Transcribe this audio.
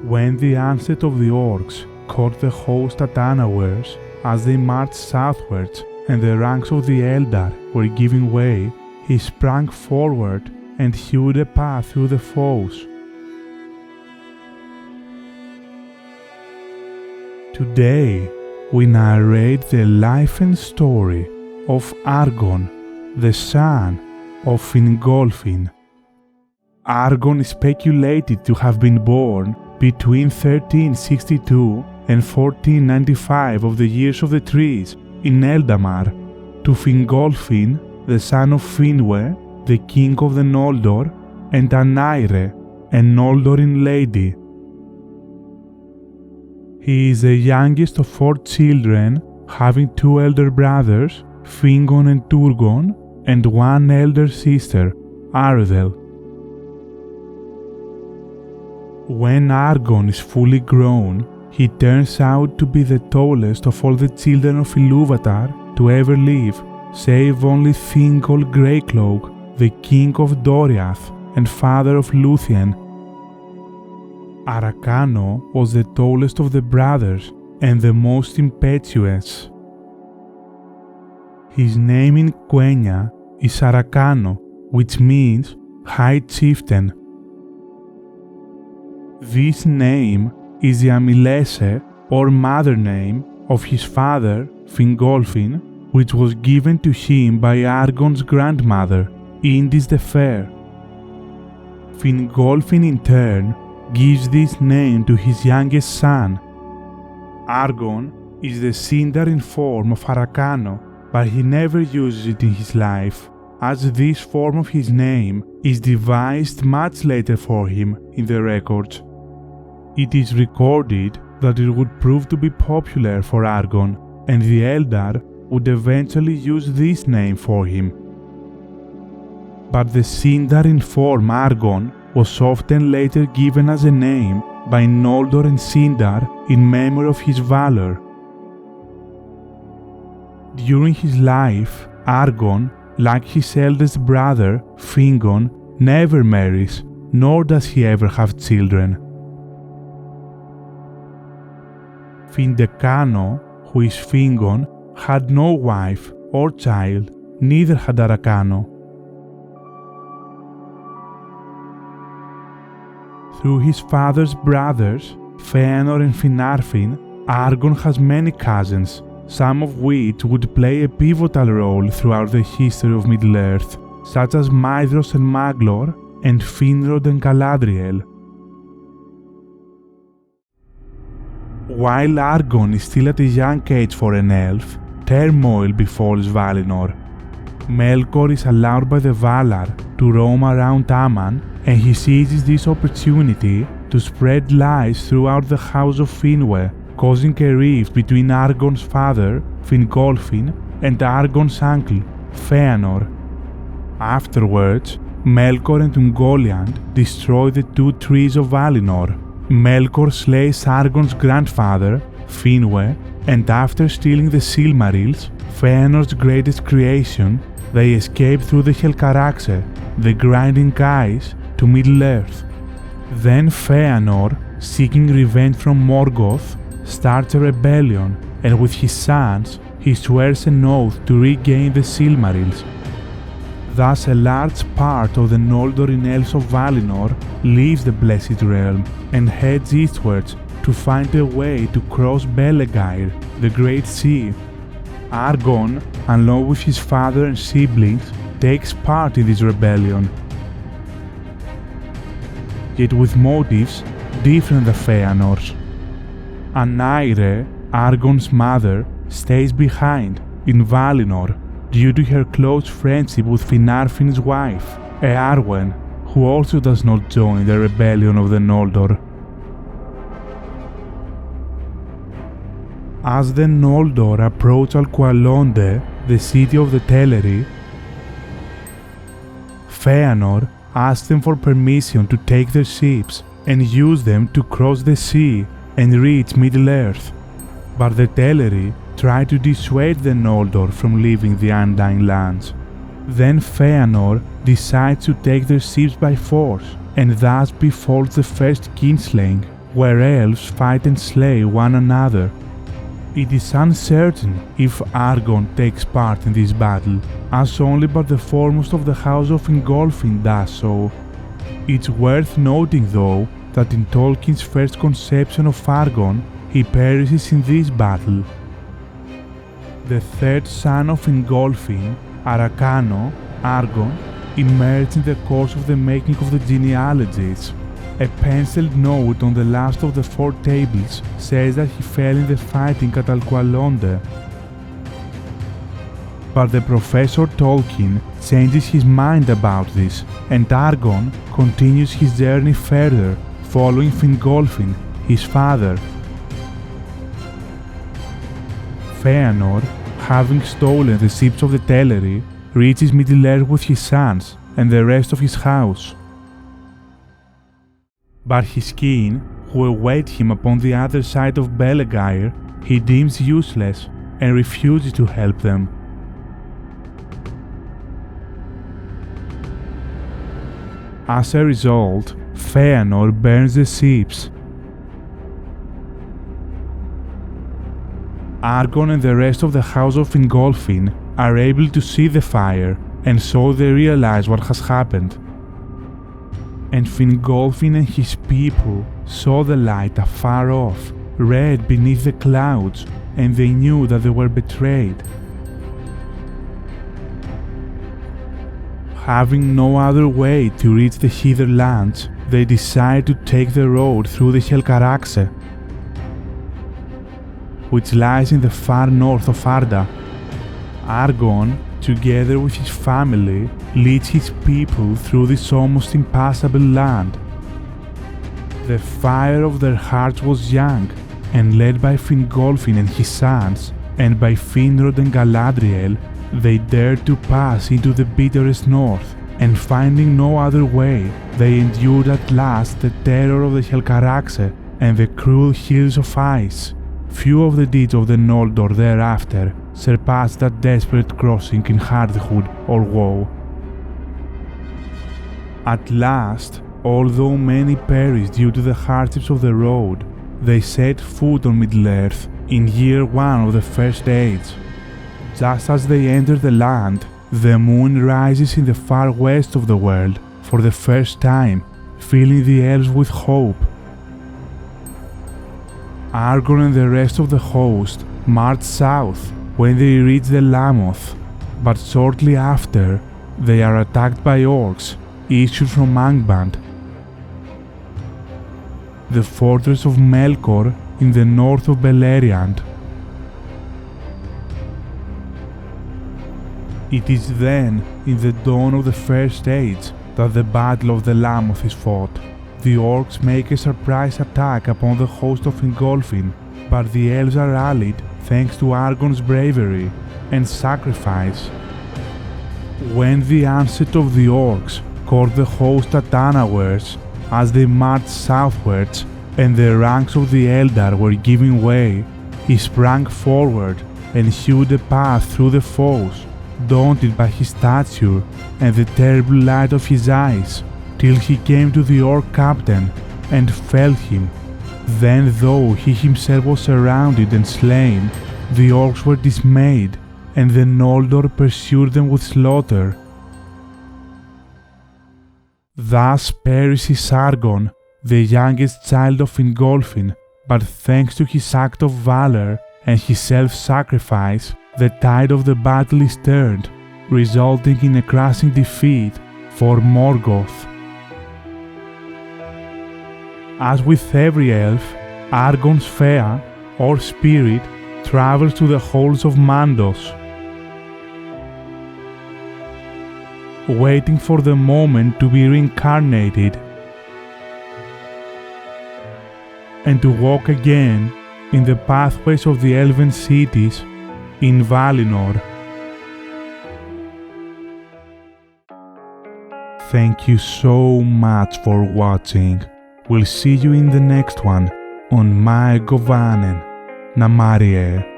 When the onset of the orcs caught the host at unawares as they marched southwards and the ranks of the Eldar were giving way, he sprang forward and hewed a path through the foes. Today, we narrate the life and story of Argon, the son of Fingolfin. Argon is speculated to have been born between 1362 and 1495 of the Years of the Trees in Eldamar, to Fingolfin, the son of Finwë, the king of the Noldor, and Anaire, a Noldorin lady. He is the youngest of 4 children, having 2 elder brothers, Fingon and Turgon, and 1 elder sister, Arudel. When Argon is fully grown, he turns out to be the tallest of all the children of Ilúvatar to ever live, save only Thingol Greycloak, the king of Doriath and father of Luthien. Arakano was the tallest of the brothers and the most impetuous. His name in Quenya is Arakano, which means High Chieftain. This name is the Amilese or mother name of his father, Fingolfin, which was given to him by Argon's grandmother, Indis the Fair. Fingolfin in turn gives this name to his youngest son. Argon is the Sindarin form of Arakano, but he never uses it in his life, as this form of his name is devised much later for him in the records. It is recorded that it would prove to be popular for Argon, and the Eldar would eventually use this name for him. But the Sindarin form Argon was often later given as a name by Noldor and Sindar in memory of his valor. During his life, Argon, like his eldest brother, Fingon, never marries, nor does he ever have children. Findecano, who is Fingon, had no wife or child, neither had Arakano. Through his father's brothers, Fëanor and Finarfin, Argon has many cousins, some of which would play a pivotal role throughout the history of Middle-earth, such as Maedhros and Maglor, and Finrod and Galadriel. While Argon is still at a young age for an elf, turmoil befalls Valinor. Melkor is allowed by the Valar to roam around Aman, and he seizes this opportunity to spread lies throughout the House of Finwë, causing a rift between Argon's father, Fingolfin, and Argon's uncle, Fëanor. Afterwards, Melkor and Ungoliant destroy the 2 trees of Valinor. Melkor slays Argon's grandfather, Finwë, and after stealing the Silmarils, Fëanor's greatest creation, they escape through the Helcaraxe, the Grinding Ice, to Middle-earth. Then Fëanor, seeking revenge from Morgoth, starts a rebellion, and with his sons, he swears an oath to regain the Silmarils. Thus a large part of the Noldorin elves of Valinor leaves the Blessed Realm and heads eastwards to find a way to cross Belegair, the Great Sea. Argon, along with his father and siblings, takes part in this rebellion, yet with motives different than Fëanor's. Anaire, Argon's mother, stays behind in Valinor due to her close friendship with Finarfin's wife, Eärwen, who also does not join the rebellion of the Noldor. As the Noldor approach Alqualondë, the city of the Teleri, Fëanor asks them for permission to take their ships and use them to cross the sea and reach Middle-earth, but the Teleri try to dissuade the Noldor from leaving the Undying Lands. Then Fëanor decides to take their ships by force, and thus befalls the first kinslaying where elves fight and slay one another. It is uncertain if Argon takes part in this battle, as only but the foremost of the House of Fingolfin does so. It's worth noting though that in Tolkien's first conception of Argon, he perishes in this battle. The third son of Fingolfin, Arakano, Argon, emerged in the course of the making of the genealogies. A penciled note on the last of the 4 tables says that he fell in the fighting at Alqualonde. But the Professor Tolkien changes his mind about this, and Argon continues his journey further, following Fingolfin, his father. Feanor, having stolen the ships of the Teleri, reaches Middle-earth with his sons and the rest of his house. But his kin, who await him upon the other side of Belegire, he deems useless and refuses to help them. As a result, Feanor burns the ships. Argon and the rest of the House of Fingolfin are able to see the fire, and so they realize what has happened. And Fingolfin and his people saw the light afar off, red beneath the clouds, and they knew that they were betrayed. Having no other way to reach the Hitherlands, they decide to take the road through the Helcaraxe, which lies in the far north of Arda. Argon, together with his family, leads his people through this almost impassable land. The fire of their hearts was young, and led by Fingolfin and his sons, and by Finrod and Galadriel, they dared to pass into the bitterest north, and finding no other way, they endured at last the terror of the Helcaraxe and the cruel hills of ice. Few of the deeds of the Noldor thereafter surpassed that desperate crossing in hardihood or woe. At last, although many perished due to the hardships of the road, they set foot on Middle-earth in year 1 of the First Age. Just as they enter the land, the moon rises in the far west of the world for the first time, filling the elves with hope. Argon and the rest of the host march south when they reach the Lammoth, but shortly after, they are attacked by orcs issued from Angband, the fortress of Melkor in the north of Beleriand. It is then, in the dawn of the First Age, that the Battle of the Lammoth is fought. The orcs make a surprise attack upon the host of Fingolfin, but the elves are rallied thanks to Argon's bravery and sacrifice. When the onset of the orcs caught the host at unawares, as they marched southwards and the ranks of the Eldar were giving way, he sprang forward and hewed a path through the foes, daunted by his stature and the terrible light of his eyes, till he came to the orc captain and felled him. Then, though he himself was surrounded and slain, the orcs were dismayed, and the Noldor pursued them with slaughter. Thus perishes Argon, the youngest child of Fingolfin, but thanks to his act of valor and his self-sacrifice, the tide of the battle is turned, resulting in a crushing defeat for Morgoth. As with every elf, Argon's Fea, or spirit, travels to the halls of Mandos, waiting for the moment to be reincarnated and to walk again in the pathways of the elven cities in Valinor. Thank you so much for watching. We'll see you in the next one on Mae Govannen. Namarie.